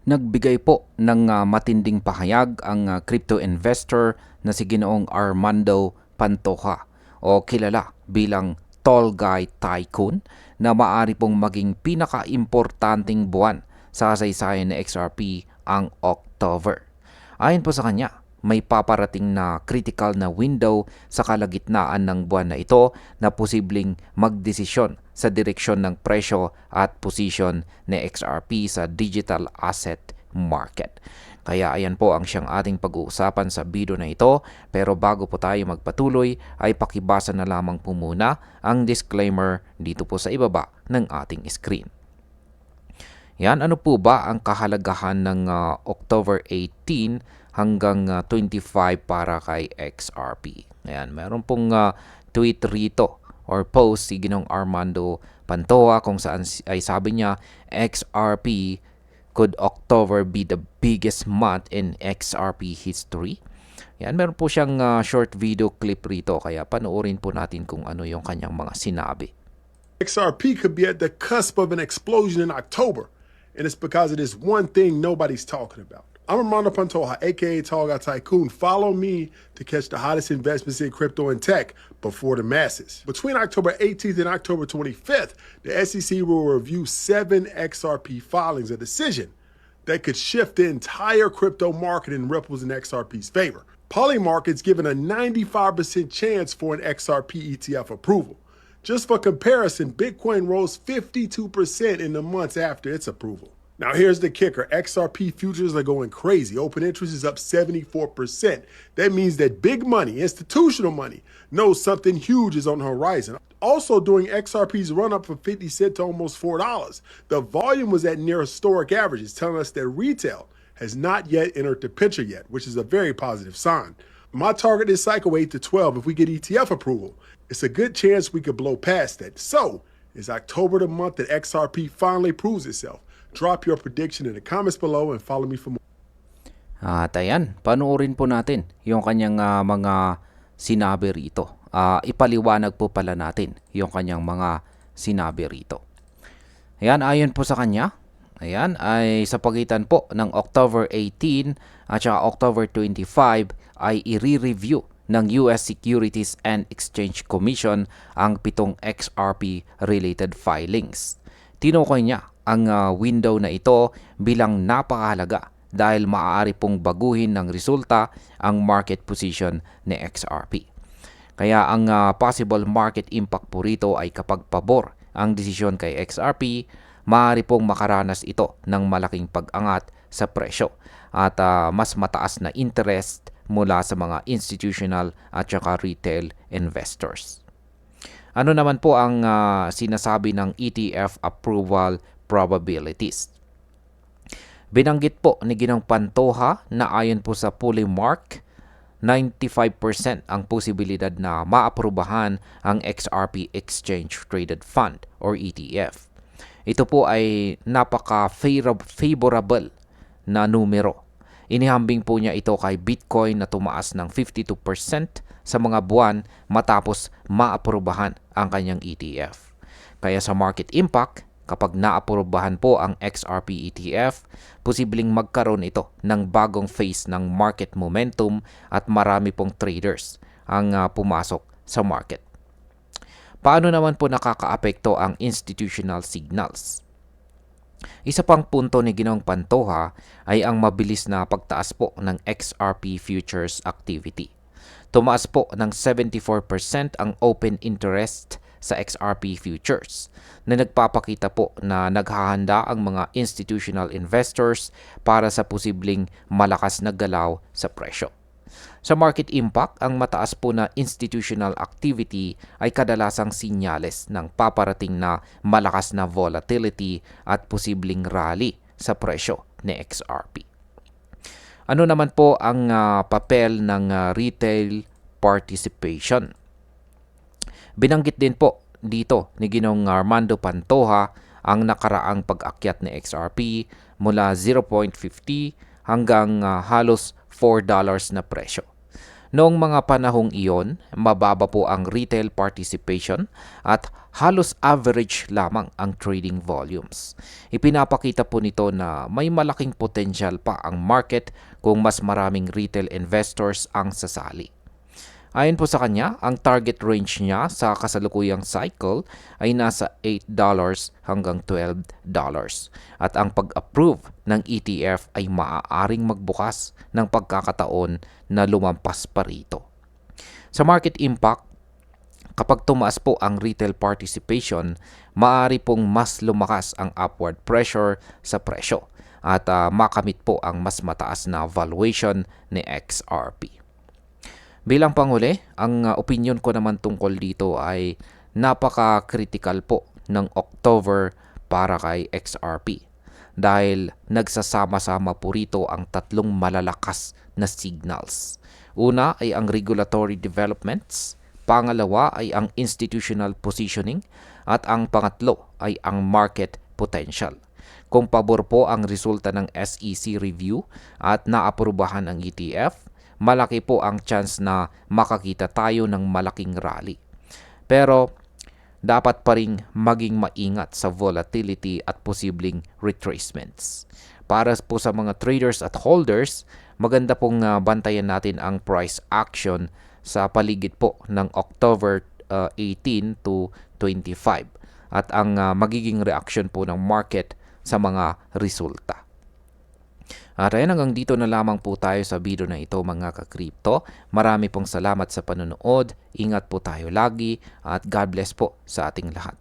Nagbigay po ng matinding pahayag ang crypto investor na si Ginoong Armando Pantoja o kilala bilang Tall Guy Tycoon na maaari pong maging pinaka-importanting buwan sa kasaysayan ng XRP ang October. Ayon po sa kanya, may paparating na critical na window sa kalagitnaan ng buwan na ito na posibleng magdesisyon sa direksyon ng presyo at posisyon ni XRP sa digital asset market. Kaya ayan po ang siyang ating pag-uusapan sa video na ito. Pero bago po tayo magpatuloy ay pakibasa na lamang po muna ang disclaimer dito po sa ibaba ng ating screen. Yan, ano po ba ang kahalagahan ng October 18 hanggang 25 para kay XRP? Ayan, meron pong tweet rito or post si Ginong Armando Pantoja kung saan ay sabi niya, XRP could October be the biggest month in XRP history? Yan, meron po siyang short video clip rito kaya panoorin po natin kung ano yung kanyang mga sinabi. XRP could be at the cusp of an explosion in October, and it's because of this one thing nobody's talking about. I'm Armando Pantoja, aka Tall Guy Tycoon. Follow me to catch the hottest investments in crypto and tech before the masses. Between October 18th and October 25th, the SEC will review 7 XRP filings, a decision that could shift the entire crypto market in Ripple's and XRP's favor. Polymarket's given a 95% chance for an XRP ETF approval. Just for comparison, Bitcoin rose 52% in the months after its approval. Now here's the kicker. XRP futures are going crazy. Open interest is up 74%. That means that big money, institutional money, knows something huge is on the horizon. Also, during XRP's run-up from 50 cents to almost $4, the volume was at near historic averages, telling us that retail has not yet entered the picture yet, which is a very positive sign. My target is cycle 8 to 12 if we get ETF approval. It's a good chance we could blow past that. So, is October the month that XRP finally proves itself? Drop your prediction in the comments below and follow me for more. At ayan, panoorin po natin yung kanyang mga sinabi rito. Ipaliwanag po pala natin yung kanyang mga sinabi rito. Ayan, ayon po sa kanya, ayan, ay sa pagitan po ng October 18 at saka October 25 ay i-review ng US Securities and Exchange Commission ang 7 XRP-related filings. Tinukoy niya ang window na ito bilang napakahalaga dahil maaari pong baguhin ng resulta ang market position ni XRP. Kaya ang possible market impact po rito ay kapag pabor ang desisyon kay XRP, maaari pong makaranas ito ng malaking pag-angat sa presyo at mas mataas na interest mula sa mga institutional at saka retail investors. Ano naman po ang sinasabi ng ETF approval probabilities? Binanggit po ni Ginong Pantoja na ayon po sa Polymark, 95% ang posibilidad na maaprubahan ang XRP Exchange Traded Fund or ETF. Ito po ay napaka-favorable na numero. Inihambing po niya ito kay Bitcoin na tumaas ng 52% sa mga buwan matapos maaprubahan ang kanyang ETF. Kaya sa market impact, kapag naaprubahan po ang XRP ETF, posibleng magkaroon ito ng bagong phase ng market momentum at marami pong traders ang pumasok sa market. Paano naman po nakakaapekto ang institutional signals? Isa pang punto ni Ginong Pantoja ay ang mabilis na pagtaas po ng XRP futures activity. Tumaas po ng 74% ang open interest sa XRP futures na nagpapakita po na naghahanda ang mga institutional investors para sa posibleng malakas na galaw sa presyo. Sa market impact, ang mataas po na institutional activity ay kadalasang sinyales ng paparating na malakas na volatility at posibleng rally sa presyo ni XRP. Ano naman po ang papel ng retail participation? Binanggit din po dito ni Ginong Armando Pantoja ang nakaraang pag-akyat ni XRP mula 0.50 hanggang halos $4 na presyo. Noong mga panahong iyon, mababa po ang retail participation at halos average lamang ang trading volumes. Ipinapakita po nito na may malaking potensyal pa ang market kung mas maraming retail investors ang sasali. Ayon po sa kanya, ang target range niya sa kasalukuyang cycle ay nasa $8 hanggang $12 at ang pag-approve ng ETF ay maaaring magbukas ng pagkakataon na lumampas pa rito. Sa market impact, kapag tumaas po ang retail participation, maaari pong mas lumakas ang upward pressure sa presyo at makamit po ang mas mataas na valuation ni XRP. Bilang panghuli, ang opinion ko naman tungkol dito ay napaka-critical po ng October para kay XRP dahil nagsasama-sama po rito ang tatlong malalakas na signals. Una ay ang regulatory developments, pangalawa ay ang institutional positioning, at ang pangatlo ay ang market potential. Kung pabor po ang resulta ng SEC review at naaprubahan ang ETF, malaki po ang chance na makakita tayo ng malaking rally. Pero dapat pa rin maging maingat sa volatility at posibleng retracements. Para po sa mga traders at holders, maganda pong bantayan natin ang price action sa paligid po ng October 18 to 25 at ang magiging reaction po ng market sa mga resulta. At ayan, hanggang dito na lamang po tayo sa video na ito mga ka-crypto. Marami pong salamat sa panonood. Ingat po tayo lagi at God bless po sa ating lahat.